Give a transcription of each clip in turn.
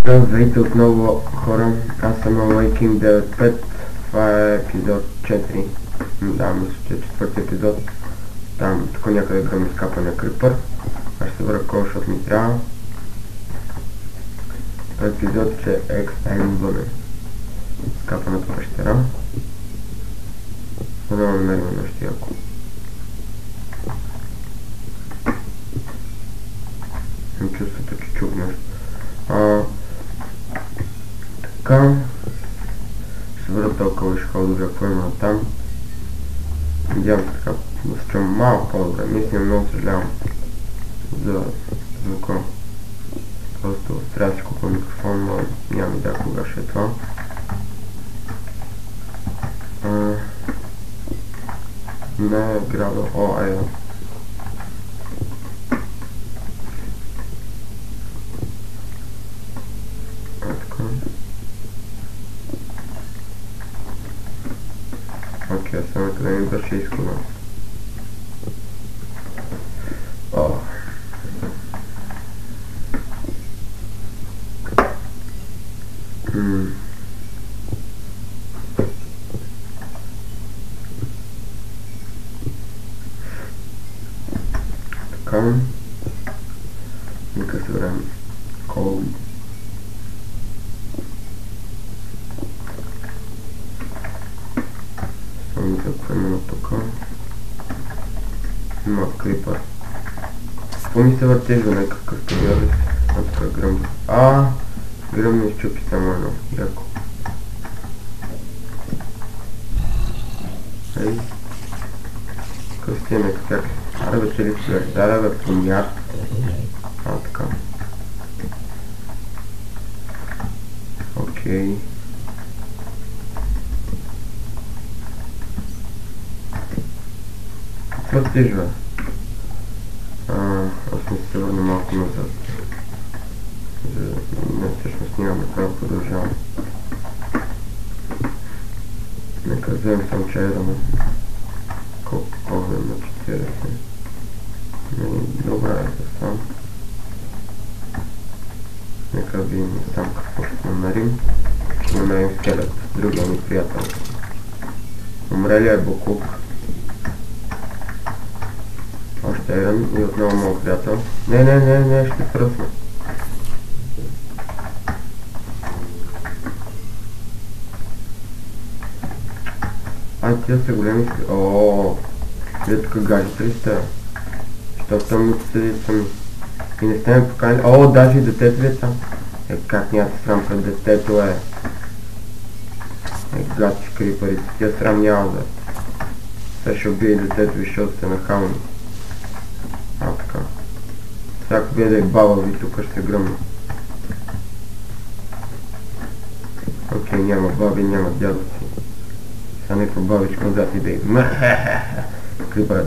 Здравейте отново, хора, аз съм Awaking95, това е епизод 4, да, мисля, че е четвърти епизод, там, тук някъде към изкапания крипър, аз ще събера кол, защото ми трябва. Епизод, че е екстендване, изкапаната пещера, да намерим нещо яко. Имам чувството, че чух нещо. Така, ще върна толкова и ще ходя да какво има там. Надявам се така да се чувам малко по-добре. Наистина много съжалявам за звука. Просто трябва да си купа микрофон, но нямам идея кога ще е това. Не е града, айде. Окей, само къде ми беше изхода. Така. Нека се време. Кол. Само да премена тук. Има крипър. Какво ми се въртиш, бе, някакъв период? Тук гръм. Гръм не изчупи само едно. Яко. Ей. Какъв стига някакъв. Аре бе, че ли си бе? Да, бе, помяр. Така. Окей. Какво стиж, бе? Аз ми се върна малко назад. Не, всъщност нямаме право да продължавам. Нека вземем само чайрана. Колко ходим на 40. Добре е да сам. Нека видим сам какво ще намерим. Ще намерим скелет, другия ми приятел. Умрели е буклук. Още един и отново моят приятел. Не, ще пръсна. Тия са големи. Тия тук гаджета ли сте? Що там му седи сами? И не сте ме поканили. Даже и детето ви е там. Как няма се срам пред детето е? Гати крипарите. Тия срам няма да. Сега ще убие детето ви, защото сте нахални. Така. Всяко бие да е баба ви, тук ще гръмна. Окей, няма баби, няма дядо си. Сега някаква бабичка назад и да е. Крипъра.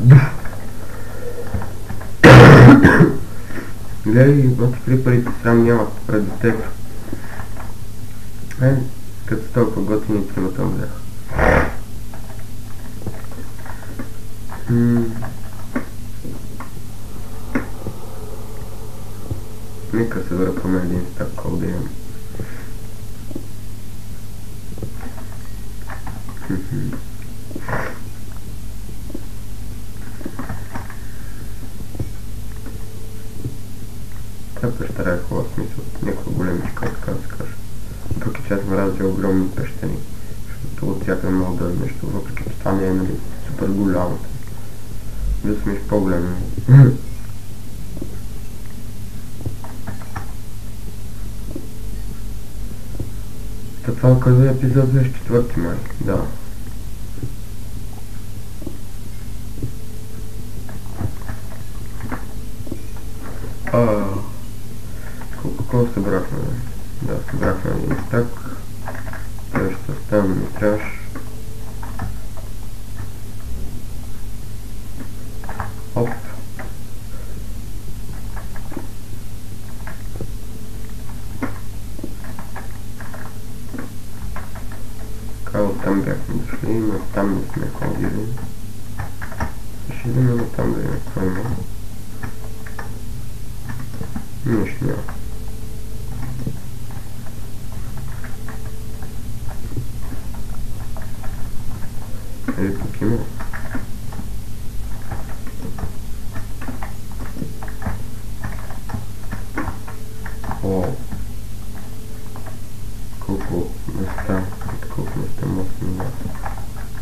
Гледай, бати крипарите срам нямат пред детето. Като толкова готини тримата взех. Нека се върна поне един стак кол да имам. Тази пещера е хубава, смисъл, някаква големичка, така да се каже. Въпреки че аз съм разил огромни пещери, защото от всяка мога да е нещо, въпреки че това не е, нали, супер голямата. Вие сме и по-големи. Това къде е епизод 24 май, да. Колко събрахме? Да, събрахме един стак. Следващата стана ми трябваш. Оп. Така, оттам бяхме дошли, но там не сме ходили. Ще идем там да има какво има. Нищо няма. Или пък има. О, колко места, може да минава.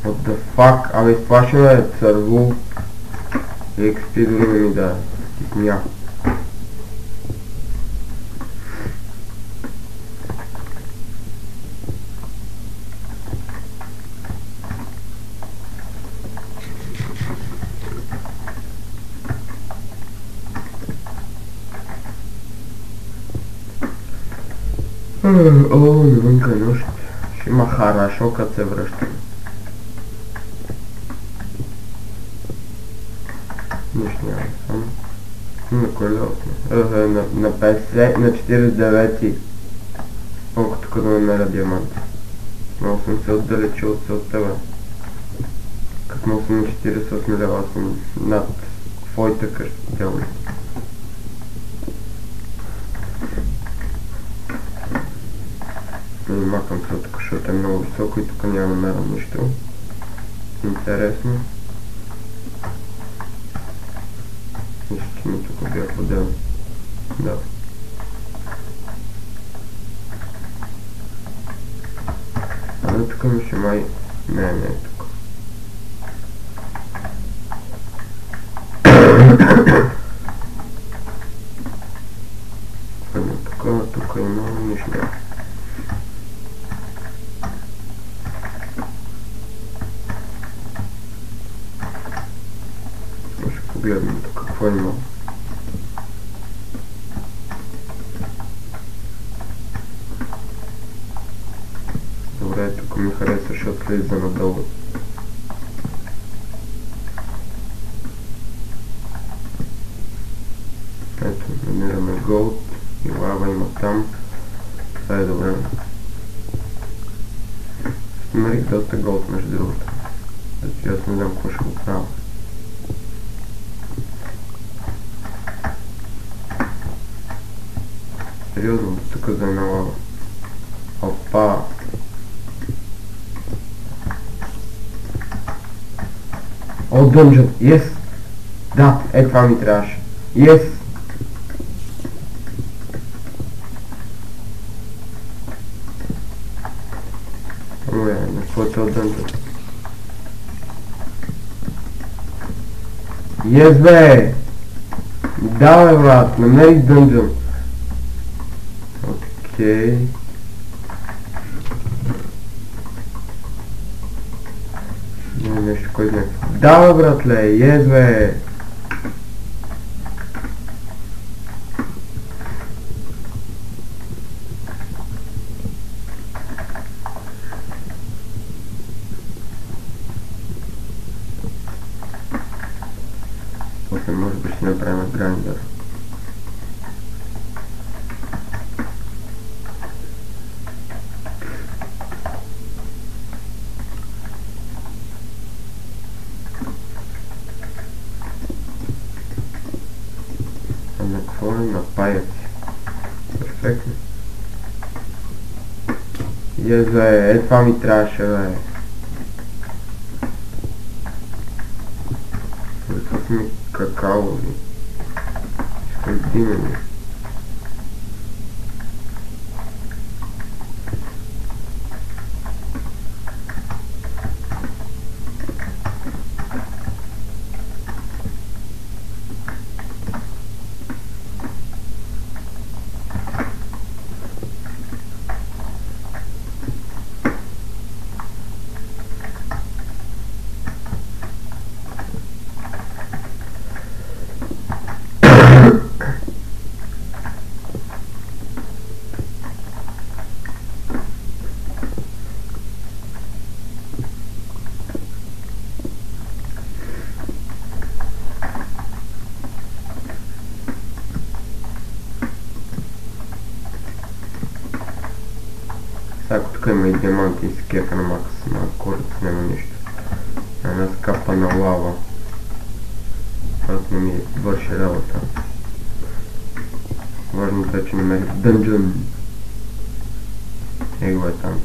What the fuck? Абе, изплаши ме, цървул. XP дори не ми даде. Типня. О, навънка е нощ. Ще има харашо, като се връщаме. Нищо няма само. На кой да сме? На 50, на 49. Колкото като намеря диамант. Много съм се отдалечил от целта, бе. Като съм на 48 лева, съм над твоята къща, дяволи. Не макам се тук, защото е много високо и тук няма намерам нищо. Интересно. Нищо, че ми тук бях отделно. Да. Абе, тук ми ще май... Не е тук. Тук има нищо. Погледнем тук какво има. Добре, тук ми хареса, защото слиза надолу. Ето, намираме голд и лава има там. Това е добре. Намерих доста голд между другото. Аз не знам какво ще го правя. Сериозно, тук за една лава. Опа! О, дънжън! Yes! Да, това ми трябваше. Yes! Ама на какво е дънжън? Yes, бе! Давай, брат, намерих дънжън. Окей. Няма нещо, кой знае. Давай, братле, yes, бе! После може би ще направим грайндър. На какво е? На паяци. Перфектно. Yes, бе, това ми трябваше, бе. Това са ми какаови. Искам димени. Ако тук има и диаманти и се кефа на макс, на курица няма нищо. Една скапа на лава. Аз не ми върши работа. Важното е, че намерих дънжън. Его е там.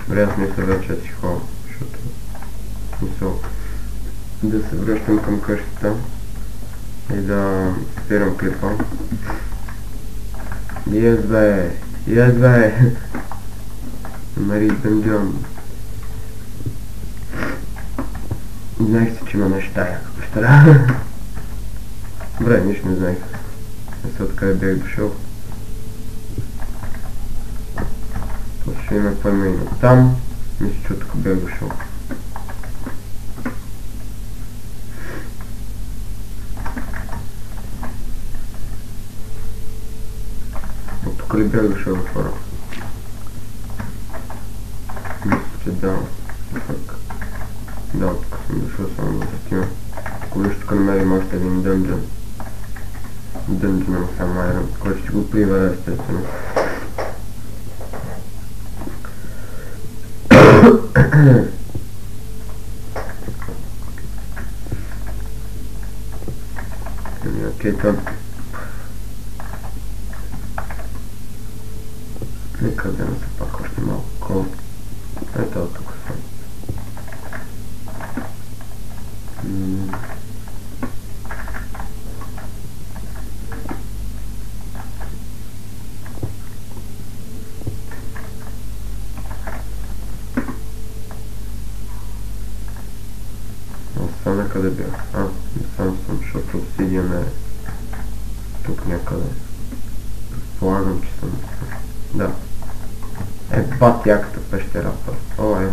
Добре, аз мисля вече да си ходя, защото смисъл да се връщам към къщата и да спирам клипа. Yes бе! Намери дънджон. Знаех си, че има неща яка пещера. Добре, нищо не знаех. Не се откъде бях дошъл. После ще има какво има там. Мисля, че тук бях дошъл. От тук ли бях дошъл хора? Мисля, че да. Да, тук съм дошъл само да стима. Ако виж тук намерим още един дънджън. Дънджън на сам Айрон, който ще го привера естествено. Окей, там. Нека да не се пак още малко. Ето тук съм. Остана къде бях? Не сам съм, защото обсидиан е тук някъде. Предполагам, че съм. Да. Бат яката пещера просто.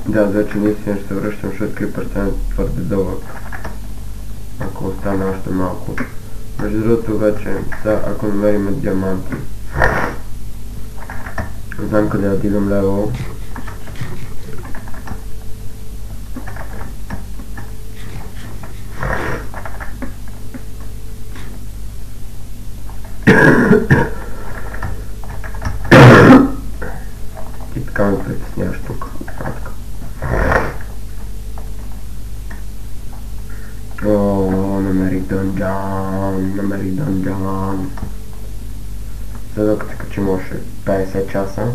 Да, вече наистина ще се връщам, защото клипър стане твърде дълъг. Ако остане още малко. Между другото вече, ако намерим диаманти. Знам къде да дигам левел. И така ме притесняваш тук. Намерих дънджон. За докато се качим още 50 часа.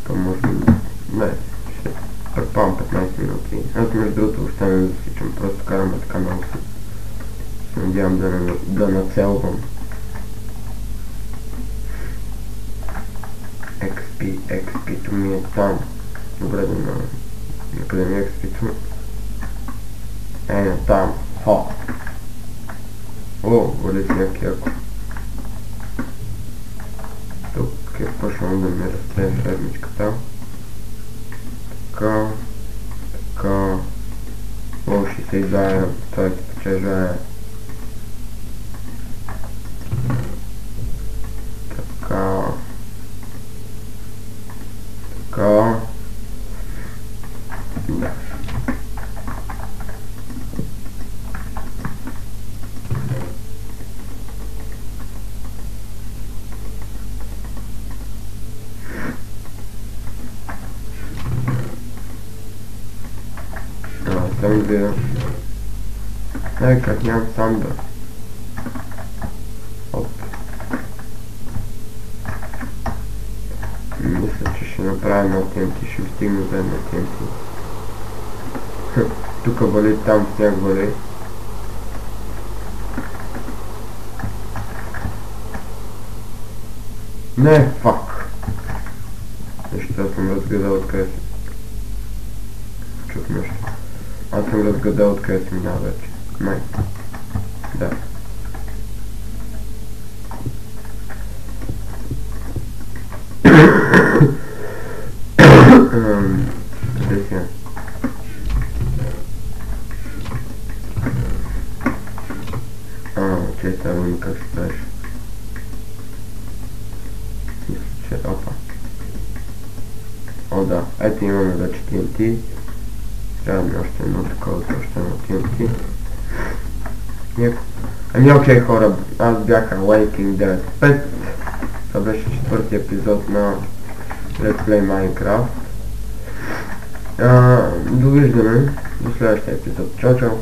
То може да... Не, ще предпавам 15 минути. Аз между другото въобще не засичам, просто караме така много си. Се надявам да нацелвам. XP-то ми е там. Добре да накъде ми е XP-то? На там. Вали сняг яко. Тук е почнал да ми расте фермичката. Така. 62, това е печежа е. Така. Да. Там видео. Как нямам санда. Мисля, че ще направя на TNT, ще стигна за една TNT. Тук вали, там сняг вали. Не, фак. Нещо съм разгадал откъде си. Чух нещо. Аз съм разгадал откъде си минава вече. Май. Да. Къде си? Че сега ми как се правиш. Мисля, че опа. Да, ето имаме вече TNT. Трябва ми още едно такова, още едно TNT. Окей хора, аз бях Laking 95. Това беше 4-ти епизод на Let's Play Minecraft. Довиждане до следващия епизод. Чао, чао!